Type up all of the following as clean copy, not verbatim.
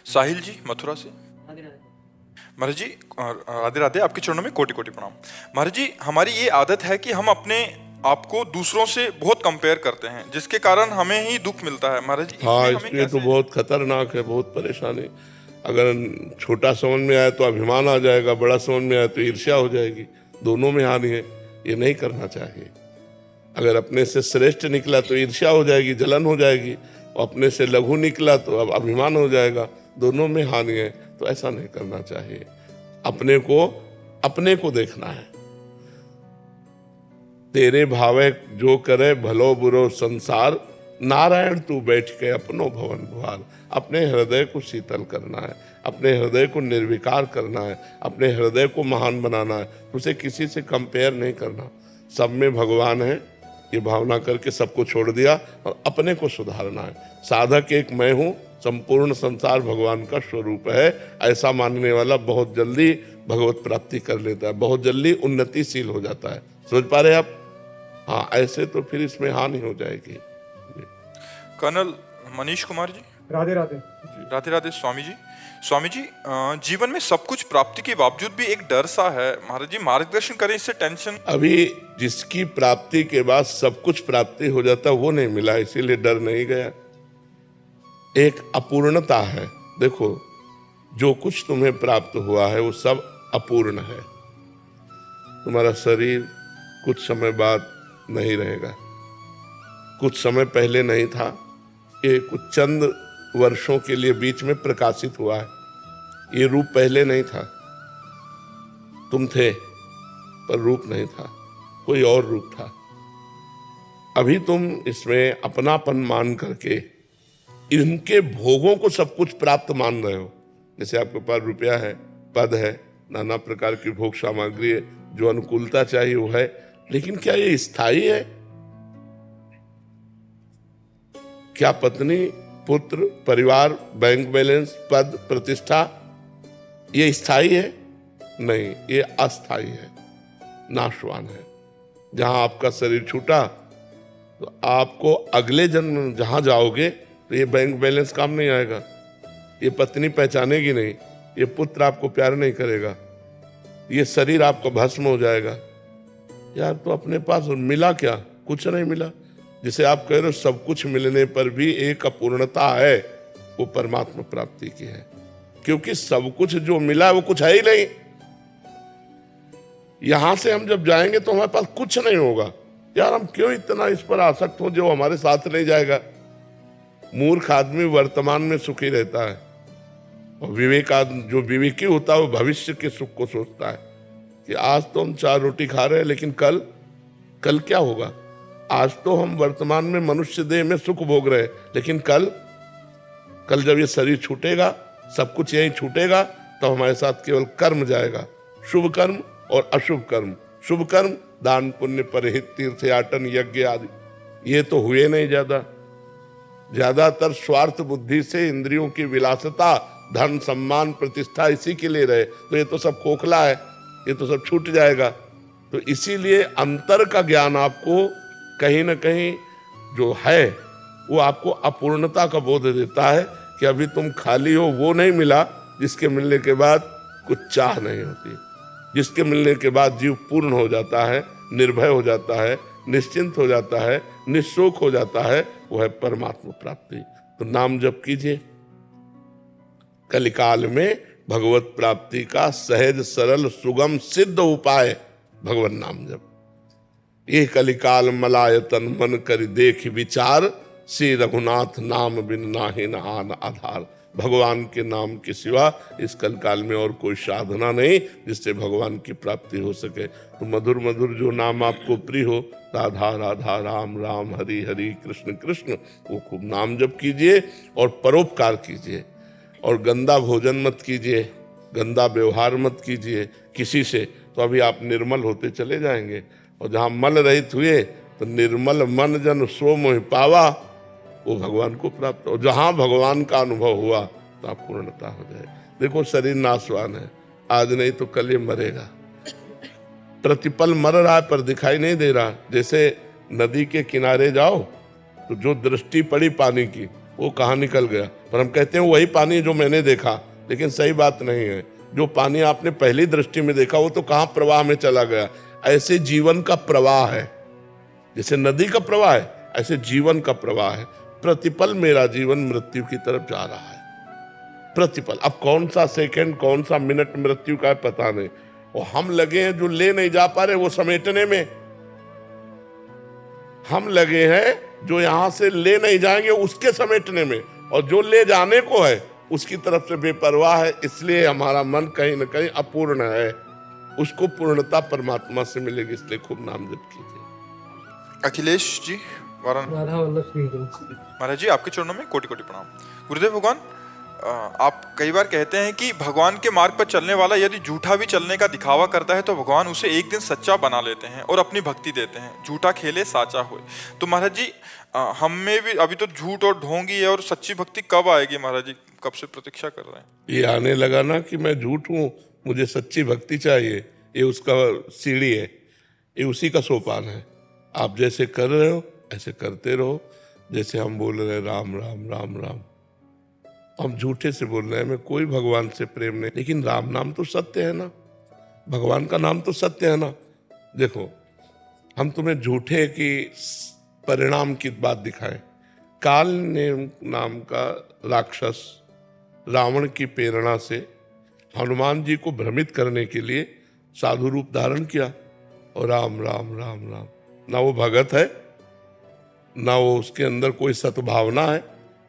साहिल जी मथुरा से। महाराज जी राधे राधे, आपके चरणों में कोटि कोटि प्रणाम। महाराज जी, हमारी ये आदत है कि हम अपने आप को दूसरों से बहुत कंपेयर करते हैं, जिसके कारण हमें ही दुख मिलता है। महाराज जी, हाँ, इसमें हमें इसमें तो कैसे? बहुत खतरनाक है, बहुत परेशानी। अगर छोटा समझ में आए तो अभिमान आ जाएगा, बड़ा समझ में आए तो ईर्ष्या हो जाएगी, दोनों में हानि है। ये नहीं करना चाहिए। अगर अपने से श्रेष्ठ निकला तो ईर्ष्या हो जाएगी, जलन हो जाएगी, और अपने से लघु निकला तो अब अभिमान हो जाएगा, दोनों में हानि है। तो ऐसा नहीं करना चाहिए। अपने को देखना है। तेरे भावे जो करे भलो बुरो संसार, नारायण तू बैठ के अपनो भवन गुहार। अपने हृदय को शीतल करना है, अपने हृदय को निर्विकार करना है, अपने हृदय को महान बनाना है। उसे किसी से कंपेयर नहीं करना। सब में भगवान है ये भावना करके सबको छोड़ दिया और अपने को सुधारना है। साधक एक मैं हूँ, संपूर्ण संसार भगवान का स्वरूप है, ऐसा मानने वाला बहुत जल्दी भगवत प्राप्ति कर लेता है, बहुत जल्दी उन्नतिशील हो जाता है। समझ पा रहे आप? हाँ, ऐसे तो फिर इसमें हानि हो जाएगी। कर्नल मनीष कुमार जी। राधे राधे। राधे राधे स्वामी जी। स्वामी जी, जीवन में सब कुछ प्राप्ति के बावजूद भी एक डर सा है। महाराज जी, मार्गदर्शन करें, इससे टेंशन। अभी जिसकी प्राप्ति के बाद सब कुछ प्राप्ति हो जाता वो नहीं मिला, इसीलिए डर नहीं गया। एक अपूर्णता है। देखो, जो कुछ तुम्हें प्राप्त हुआ है वो सब अपूर्ण है। तुम्हारा शरीर कुछ समय बाद नहीं रहेगा, कुछ समय पहले नहीं था, ये कुछ चंद वर्षों के लिए बीच में प्रकाशित हुआ है। ये रूप पहले नहीं था, तुम थे पर रूप नहीं था, कोई और रूप था। अभी तुम इसमें अपनापन मान करके इनके भोगों को सब कुछ प्राप्त मान रहे हो। जैसे आपके पास रुपया है, पद है, नाना प्रकार की भोग सामग्री है, जो अनुकूलता चाहिए वो है, लेकिन क्या ये स्थायी है? क्या पत्नी, पुत्र, परिवार, बैंक बैलेंस, पद, प्रतिष्ठा ये स्थायी है? नहीं, ये अस्थायी है, नाशवान है। जहां आपका शरीर छूटा तो आपको अगले जन्म जहां जाओगे तो ये बैंक बैलेंस काम नहीं आएगा, ये पत्नी पहचानेगी नहीं, ये पुत्र आपको प्यार नहीं करेगा, ये शरीर आपका भस्म हो जाएगा। यार, तो अपने पास मिला क्या? कुछ नहीं मिला। जिसे आप कह रहे हो सब कुछ मिलने पर भी एक अपूर्णता है, वो परमात्मा प्राप्ति की है। क्योंकि सब कुछ जो मिला वो कुछ है ही नहीं। यहां से हम जब जाएंगे तो हमारे पास कुछ नहीं होगा। यार, हम क्यों इतना इस पर आसक्त हो जो हमारे साथ नहीं जाएगा? मूर्ख आदमी वर्तमान में सुखी रहता है, और जो विवेकी होता है वो भविष्य के सुख को सोचता है कि आज तो हम 4 रोटी खा रहे हैं, लेकिन कल क्या होगा? आज तो हम वर्तमान में मनुष्य देह में सुख भोग रहे हैं, लेकिन कल जब ये शरीर छूटेगा, सब कुछ यही छूटेगा, तो हमारे साथ केवल कर्म जाएगा, शुभ कर्म और अशुभ कर्म। शुभ कर्म दान पुण्य परहित तीर्थ याटन यज्ञ आदि, ये तो हुए नहीं। ज्यादातर स्वार्थ बुद्धि से इंद्रियों की विलासता, धन सम्मान प्रतिष्ठा इसी के लिए रहे, तो ये तो सब खोखला है, ये तो सब छूट जाएगा। तो इसीलिए अंतर का ज्ञान आपको कहीं ना कहीं जो है वो आपको अपूर्णता का बोध देता है कि अभी तुम खाली हो। वो नहीं मिला जिसके मिलने के बाद कुछ चाह नहीं होती, जिसके मिलने के बाद जीव पूर्ण हो जाता है, निर्भय हो जाता है, निश्चिंत हो जाता है, निःशोक हो जाता है, वो है परमात्मा प्राप्ति। तो नाम जप कीजिए। कलिकाल में भगवत प्राप्ति का सहज सरल सुगम सिद्ध उपाय भगवान नाम जप। ये कलिकाल मलायतन मन कर देख विचार, श्री रघुनाथ नाम बिन नाहि नहान आधार। भगवान के नाम के सिवा इस कलकाल में और कोई साधना नहीं जिससे भगवान की प्राप्ति हो सके। तो मधुर मधुर जो नाम आपको प्रिय हो, राधा राधा राम राम हरि हरि कृष्ण कृष्ण, वो खूब नाम जप कीजिए और परोपकार कीजिए। और गंदा भोजन मत कीजिए, गंदा व्यवहार मत कीजिए किसी से, तो अभी आप निर्मल होते चले जाएंगे। और जहाँ मल रहित हुए तो निर्मल मन जन सो मोहि पावा, वो भगवान को प्राप्त। और जहाँ भगवान का अनुभव हुआ तो आप पूर्णता हो जाए। देखो, शरीर नाशवान है, आज नहीं तो कल ये मरेगा। प्रतिपल मर रहा है पर दिखाई नहीं दे रहा। जैसे नदी के किनारे जाओ तो जो दृष्टि पड़ी पानी की वो कहाँ निकल गया, पर हम कहते हैं वही पानी जो मैंने देखा, लेकिन सही बात नहीं है। जो पानी आपने पहली दृष्टि में देखा वो तो कहाँ प्रवाह में चला गया। ऐसे जीवन का प्रवाह है, जैसे नदी का प्रवाह है ऐसे जीवन का प्रवाह है। प्रतिपल मेरा जीवन मृत्यु की तरफ जा रहा है, प्रतिपल। अब कौन सा सेकंड कौन सा मिनट मृत्यु का है पता नहीं, और हम लगे हैं जो ले नहीं जा पा रहे वो समेटने में। हम लगे हैं जो यहां से ले नहीं जाएंगे उसके समेटने में, और जो ले जाने को है उसकी तरफ से बेपरवाह है। इसलिए हमारा मन कहीं ना कहीं अपूर्ण है, उसको पूर्णता परमात्मा से मिलेगी। इसलिए खूब नाम जप कीजिए। अखिलेश जी महाराज जी, आपके चरणों में कोटि कोटि प्रणाम। गुरुदेव भगवान, आप कई बार कहते हैं कि भगवान के मार्ग पर चलने वाला यदि झूठा भी चलने का दिखावा करता है तो भगवान उसे एक दिन सच्चा बना लेते हैं और अपनी भक्ति देते हैं। झूठा खेले साचा होए। तो महाराज जी, हम में भी अभी तो झूठ और ढोंगी है, और सच्ची भक्ति कब आएगी महाराज जी? कब से प्रतीक्षा कर रहे हैं? ये आने लगा ना कि मैं झूठ हूं, मुझे सच्ची भक्ति चाहिए। ये उसका सीढ़ी है, ये उसी का सोपान है। आप जैसे कर रहे हो ऐसे करते रहो। जैसे हम बोल रहे हैं राम राम राम राम, हम झूठे से बोल रहे हैं, हमें कोई भगवान से प्रेम नहीं, लेकिन राम नाम तो सत्य है ना, भगवान का नाम तो सत्य है ना। देखो, हम तुम्हें झूठे की परिणाम की बात दिखाएं। काल ने नाम का राक्षस रावण की प्रेरणा से हनुमान जी को भ्रमित करने के लिए साधु रूप धारण किया, और राम राम राम राम। ना वो भगत है, ना वो उसके अंदर कोई सद्भावना है,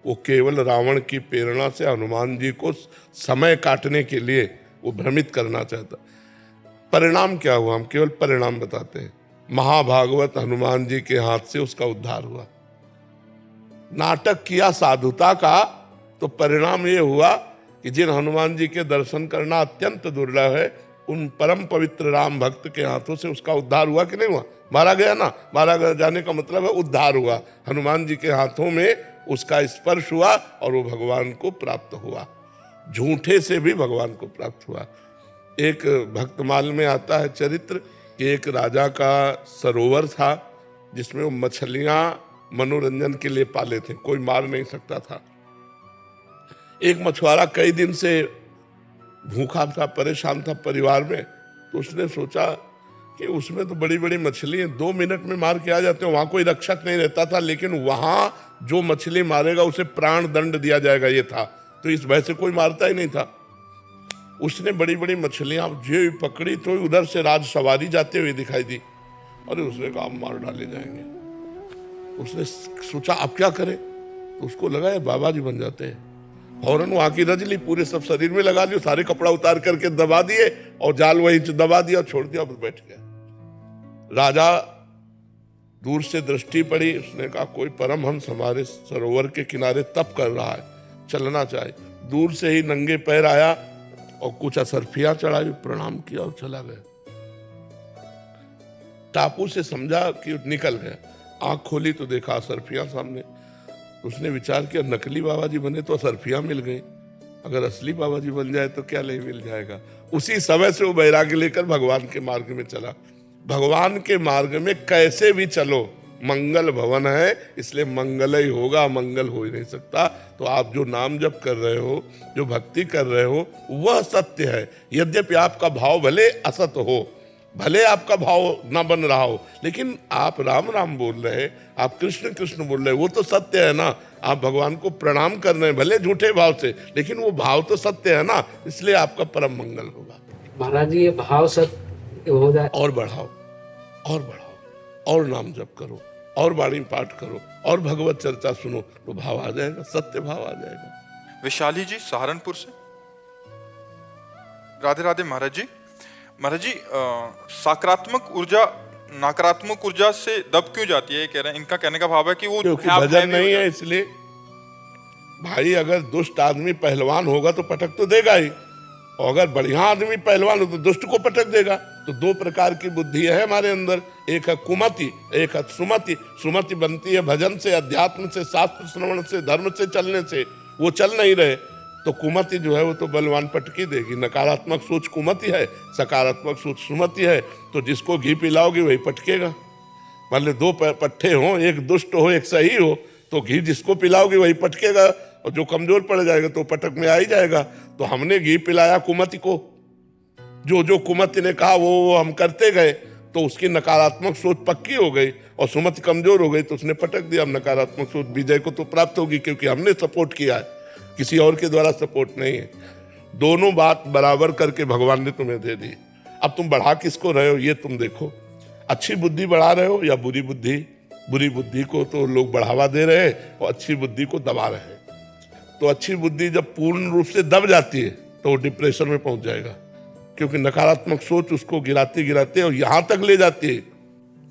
वो केवल रावण की प्रेरणा से हनुमान जी को समय काटने के लिए वो भ्रमित करना चाहता। परिणाम क्या हुआ? हम केवल परिणाम बताते हैं। महाभागवत हनुमान जी के हाथ से उसका उद्धार हुआ। नाटक किया साधुता का, तो परिणाम ये हुआ कि जिन हनुमान जी के दर्शन करना अत्यंत दुर्लभ है, उन परम पवित्र राम भक्त के हाथों से उसका उद्धार हुआ कि नहीं हुआ? मारा गया ना, मारा जाने का मतलब है उद्धार हुआ। हनुमान जी के हाथों में उसका स्पर्श हुआ और वो भगवान को प्राप्त हुआ। झूठे से भी भगवान को प्राप्त हुआ। एक भक्तमाल में आता है चरित्र कि एक राजा का सरोवर था जिसमें वो मछलियां मनोरंजन के लिए पाले थे, कोई मार नहीं सकता था। एक मछुआरा कई दिन से भूखा था, परेशान था परिवार में, तो उसने सोचा कि उसमें तो बड़ी बड़ी मछली 2 मिनट में मार के आ जाते हैं, वहां कोई रक्षक नहीं रहता था, लेकिन वहां जो मछली मारेगा उसे प्राण दंड दिया जाएगा ये था, तो इस भय से कोई मारता ही नहीं था। उसने बड़ी बड़ी मछलियां जो पकड़ी तो उधर से राज सवारी जाते हुए दिखाई दी, अरे उसने कहा मार डाले जाएंगे। उसने सोचा अब क्या करे, तो उसको लगा ये बाबा जी बन जाते हैं। फौरन वहां की रज ली, पूरे सब शरीर में लगा लिया, सारे कपड़ा उतार करके दबा दिए और जाल वहीं दबा दिया और छोड़ दिया, बैठ गया। राजा दूर से दृष्टि पड़ी, उसने कहा कोई परमहंस हमारे सरोवर के किनारे तप कर रहा है, चलना चाहिए। दूर से ही नंगे पैर आया और कुछ असरफियां चढ़ाई, प्रणाम किया और चला गया। टापू से समझा कि निकल गया, आंख खोली तो देखा असरफियां सामने। उसने विचार किया नकली बाबा जी बने तो असरफियां मिल गई, अगर असली बाबा जी बन जाए तो क्या नहीं मिल जाएगा। उसी समय से वो वैराग्य लेकर भगवान के मार्ग में चला। भगवान के मार्ग में कैसे भी चलो, मंगल भवन है, इसलिए मंगल ही होगा, मंगल हो ही नहीं सकता। तो आप जो नाम जप कर रहे हो, जो भक्ति कर रहे हो, वह सत्य है। यद्यपि आपका भाव भले असत हो, भले आपका भाव ना बन रहा हो, लेकिन आप राम राम बोल रहे हैं, आप कृष्ण कृष्ण बोल रहे हैं, वो तो सत्य है ना। आप भगवान को प्रणाम कर रहे हैं भले झूठे भाव से, लेकिन वो भाव तो सत्य है ना, इसलिए आपका परम मंगल होगा। महाराज जी, ये भाव सत्य हो जाए और बढ़ाओ और बढ़ाओ, और नाम जप करो, और वाणी पाठ करो, और भगवत चर्चा सुनो, तो भाव आ जाएगा, सत्य भाव आ जाएगा। विशाली जी सहारनपुर से, राधे राधे महाराज जी। महाराज जी, सकारात्मक ऊर्जा नकारात्मक ऊर्जा से दब क्यों जाती है? कह रहे हैं, इनका कहने का भाव है कि वो क्योंकि भजन नहीं है, इसलिए। भाई अगर दुष्ट आदमी पहलवान होगा तो पटक तो देगा ही, और अगर बढ़िया आदमी पहलवान हो तो दुष्ट को पटक देगा। तो 2 प्रकार की बुद्धि है हमारे अंदर, एक है कुमति, एक है सुमति। सुमति बनती है भजन से, अध्यात्म से, शास्त्र श्रवण से, धर्म से चलने से। वो चल नहीं रहे तो कुमति जो है वो तो बलवान पटकी देगी। नकारात्मक सोच कुमति है, सकारात्मक सोच सुमति है। तो जिसको घी पिलाओगे वही पटकेगा। मान लो 2 पट्टे हो, एक दुष्ट हो एक सही हो, तो घी जिसको पिलाओगे वही पटकेगा। और जो कमजोर पड़ जाएगा तो पटक में आ ही जाएगा। तो हमने घी पिलाया कुमति को, जो जो कुमति ने कहा वो हम करते गए, तो उसकी नकारात्मक सोच पक्की हो गई और सुमति कमजोर हो गई तो उसने पटक दिया। अब नकारात्मक सोच विजय को तो प्राप्त होगी क्योंकि हमने सपोर्ट किया है, किसी और के द्वारा सपोर्ट नहीं है। दोनों बात बराबर करके भगवान ने तुम्हें दे दी। अब तुम बढ़ा किसको रहे हो ये तुम देखो, अच्छी बुद्धि बढ़ा रहे हो या बुरी बुद्धि। बुरी बुद्धि को तो लोग बढ़ावा दे रहे हैं और अच्छी बुद्धि को दबा रहे हैं। तो अच्छी बुद्धि जब पूर्ण रूप से दब जाती है तो वो डिप्रेशन में पहुंच जाएगा, क्योंकि नकारात्मक सोच उसको गिराते गिराते और यहां तक ले जाती है।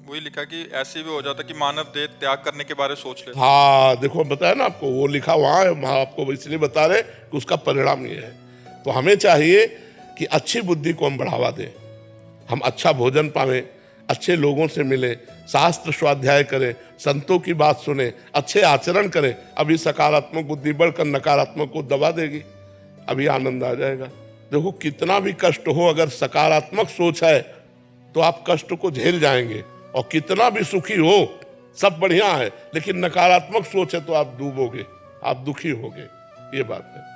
वही लिखा कि ऐसे भी हो जाता कि मानव देह त्याग करने के बारे में सोच ले। हाँ देखो बताया ना आपको, वो लिखा वहां है, वहां आपको इसलिए बता रहे कि उसका परिणाम ये है। तो हमें चाहिए कि अच्छी बुद्धि को हम बढ़ावा दें, हम अच्छा भोजन पावें, अच्छे लोगों से मिले, शास्त्र स्वाध्याय करें, संतों की बात सुने, अच्छे आचरण करें। अभी सकारात्मक बुद्धि बढ़कर नकारात्मक को दबा देगी, अभी आनंद आ जाएगा। देखो कितना भी कष्ट हो, अगर सकारात्मक सोच है तो आप कष्ट को झेल जाएंगे, और कितना भी सुखी हो सब बढ़िया है, लेकिन नकारात्मक सोच है तो आप डूबोगे, आप दुखी होगे। ये बात है।